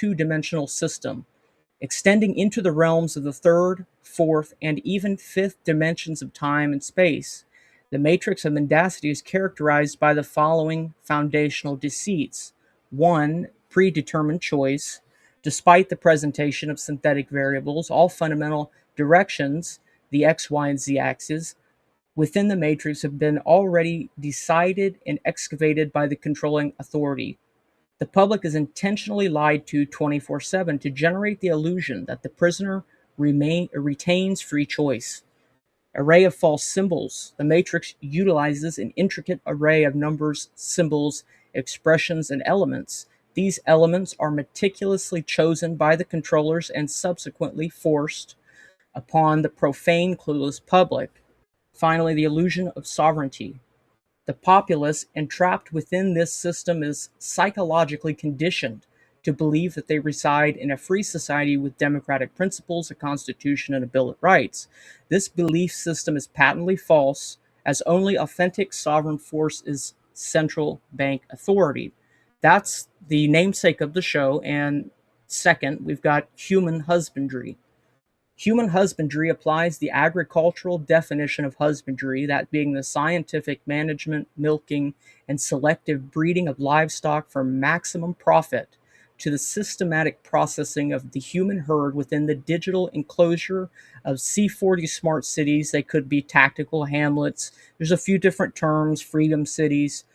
two-dimensional system, extending into the realms of the third, fourth, and even fifth dimensions of time and space. The matrix of mendacity is characterized by the following foundational deceits. One, predetermined choice. Despite the presentation of synthetic variables, all fundamental directions, the x, y, and z axes, within the matrix have been already decided and excavated by the controlling authority. The public is intentionally lied to 24/7 to generate the illusion that the prisoner retains free choice. Array of false symbols. The matrix utilizes an intricate array of numbers, symbols, expressions, and elements. These elements are meticulously chosen by the controllers and subsequently forced upon the profane, clueless public. Finally, the illusion of sovereignty. The populace, entrapped within this system, is psychologically conditioned to believe that they reside in a free society with democratic principles, a constitution, and a bill of rights. This belief system is patently false, as only authentic sovereign force is central bank authority. That's the namesake of the show. And second, we've got human husbandry. Human husbandry applies the agricultural definition of husbandry, that being the scientific management, milking, and selective breeding of livestock for maximum profit, to the systematic processing of the human herd within the digital enclosure of C40 smart cities. They could be tactical hamlets. There's a few different terms, freedom cities.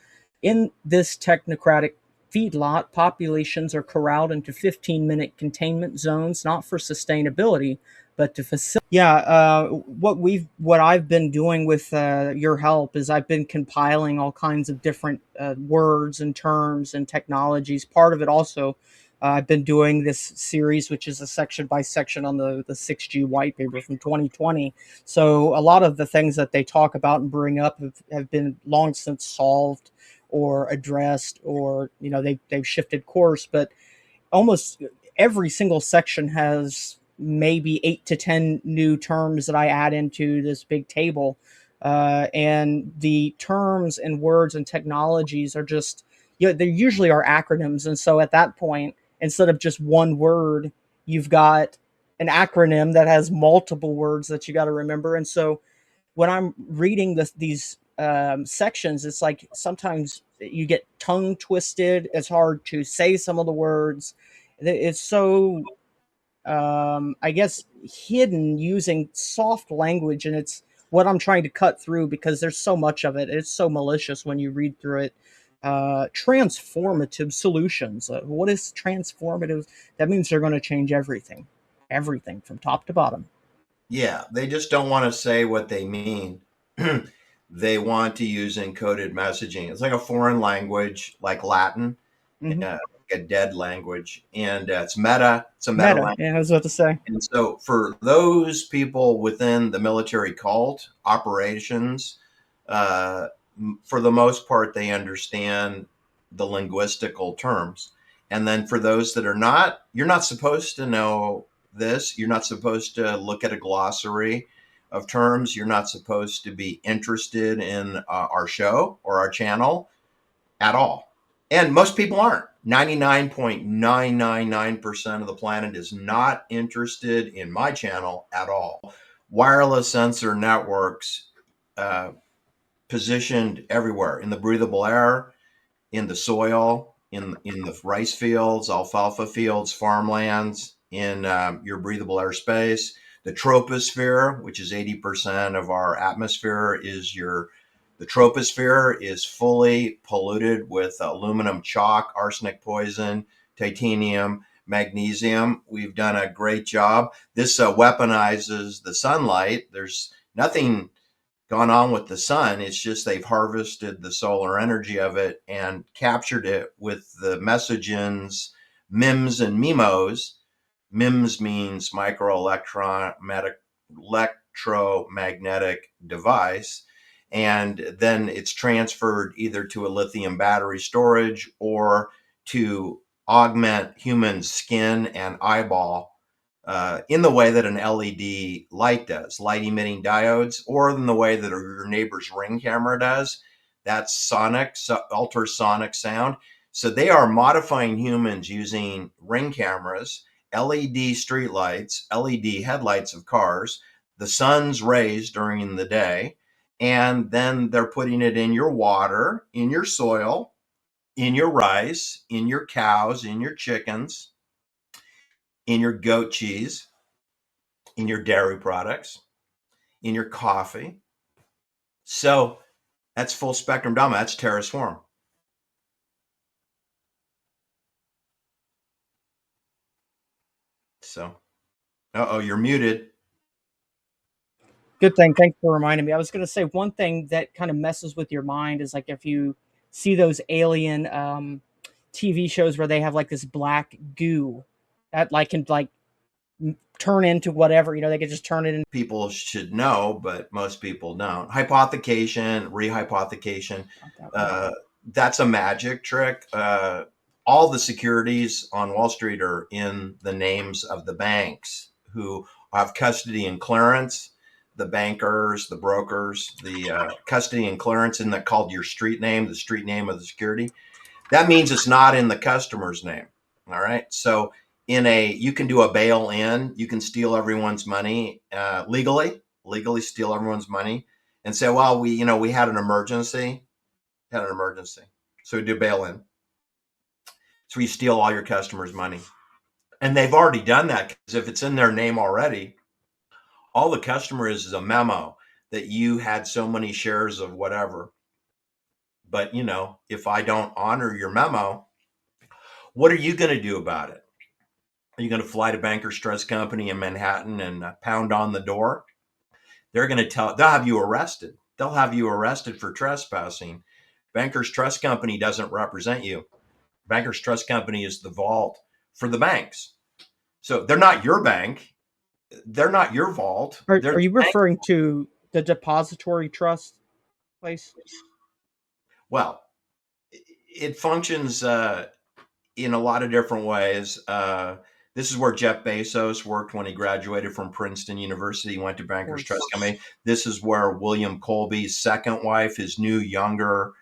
In this technocratic feedlot, populations are corralled into 15-minute containment zones, not for sustainability, but to facilitate. Yeah, what I've been doing with your help is I've been compiling all kinds of different words and terms and technologies. Part of it also, I've been doing this series, which is a section by section on the 6G white paper from 2020. So a lot of the things that they talk about and bring up have been long since solved or addressed, or they've shifted course. But almost every single section has maybe 8 to 10 new terms that I add into this big table. And the terms and words and technologies are just, they usually are acronyms. And so at that point, instead of just one word, you've got an acronym that has multiple words that you got to remember. And so when I'm reading these sections, it's like sometimes you get tongue twisted. It's hard to say some of the words. It's so, I guess, hidden using soft language, and it's what I'm trying to cut through because there's so much of it. It's so malicious when you read through it. Transformative solutions. What is transformative? That means they're going to change everything from top to bottom. Yeah, they just don't want to say what they mean. They want to use encoded messaging. It's like a foreign language, like Latin, like a dead language, and it's meta. It's a meta language. Yeah, I was about to say. And so for those people within the military cult operations, for the most part, they understand the linguistical terms. And then for those that are not, you're not supposed to know this. You're not supposed to look at a glossary of terms. You're not supposed to be interested in our show or our channel at all. And most people aren't. 99.999% of the planet is not interested in my channel at all. Wireless sensor networks positioned everywhere, in the breathable air, in the soil, in the rice fields, alfalfa fields, farmlands, in your breathable airspace. The troposphere, which is 80% of our atmosphere, the troposphere is fully polluted with aluminum chalk, arsenic poison, titanium, magnesium. We've done a great job. This weaponizes the sunlight. There's nothing gone on with the sun. It's just they've harvested the solar energy of it and captured it with the messagens, MIMS and MIMOs. MIMS means electromagnetic device. And then it's transferred either to a lithium battery storage or to augment human skin and eyeball in the way that an LED light does, light emitting diodes, or in the way that your neighbor's Ring camera does. That's sonic, ultrasonic sound. So they are modifying humans using ring cameras, LED streetlights, LED headlights of cars, the sun's rays during the day, and then they're putting it in your water, in your soil, in your rice, in your cows, in your chickens, in your goat cheese, in your dairy products, in your coffee. So that's full spectrum dominant. That's Terraform. So, you're muted. Good thing. Thanks for reminding me. I was going to say one thing that kind of messes with your mind is like if you see those alien TV shows where they have like this black goo that like can like turn into whatever, they could just turn it into. People should know, but most people don't. Hypothecation, rehypothecation, that's a magic trick. All the securities on Wall Street are in the names of the banks who have custody and clearance. The bankers, the brokers, the custody and clearance, isn't that called your street name, the street name of the security? That means it's not in the customer's name. All right. So you can do a bail in, you can steal everyone's money legally steal everyone's money and say, well, we had an emergency. So we do bail in. So you steal all your customers' money. And they've already done that because if it's in their name already, all the customer is a memo that you had so many shares of whatever. But, if I don't honor your memo, what are you going to do about it? Are you going to fly to Bankers Trust Company in Manhattan and pound on the door? They'll have you arrested. They'll have you arrested for trespassing. Bankers Trust Company doesn't represent you. Bankers Trust Company is the vault for the banks. So they're not your bank. They're not your vault. Are you referring to the depository trust place? Well, it functions in a lot of different ways. This is where Jeff Bezos worked when he graduated from Princeton University. He went to Bankers Trust Company. This is where William Colby's second wife, his new younger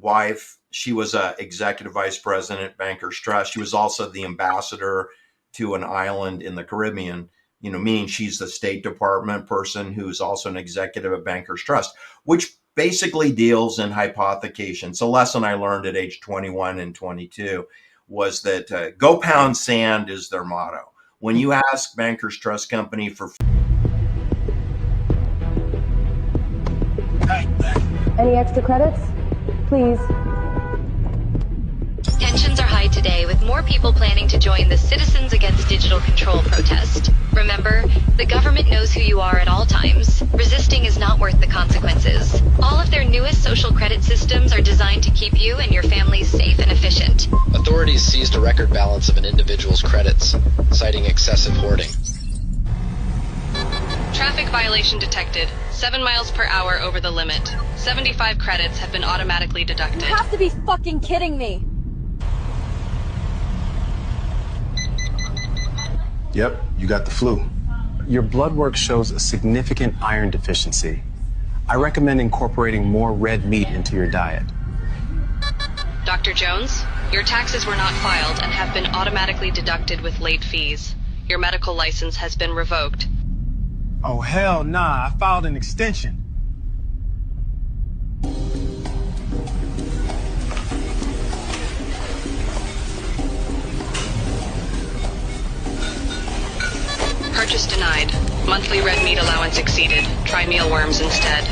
wife, she was an executive vice president at Bankers Trust. She was also the ambassador to an island in the Caribbean, meaning she's the State Department person who's also an executive at Bankers Trust, which basically deals in hypothecation. It's a lesson I learned at age 21 and 22 was that go pound sand is their motto. When you ask Bankers Trust Company for any extra credits, please. Tensions are high today, with more people planning to join the Citizens Against Digital Control protest. Remember, the government knows who you are at all times. Resisting is not worth the consequences. All of their newest social credit systems are designed to keep you and your families safe and efficient. Authorities seized a record balance of an individual's credits, citing excessive hoarding. Traffic violation detected. 7 miles per hour over the limit. 75 credits have been automatically deducted. You have to be fucking kidding me! Yep, you got the flu. Your blood work shows a significant iron deficiency. I recommend incorporating more red meat into your diet. Dr. Jones, your taxes were not filed and have been automatically deducted with late fees. Your medical license has been revoked. Oh, hell nah, I filed an extension. Purchase denied. Monthly red meat allowance exceeded. Try mealworms instead.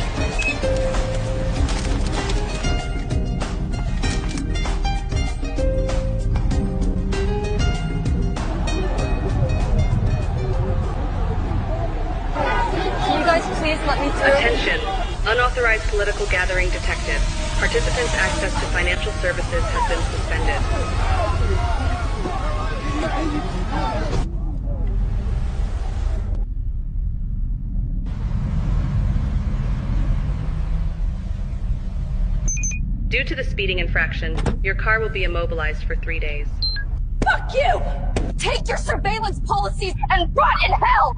Can you guys please let me through? Attention. Unauthorized political gathering detected. Participants' access to financial services has been suspended. Due to the speeding infraction, your car will be immobilized for 3 days. Fuck you! Take your surveillance policies and rot in hell!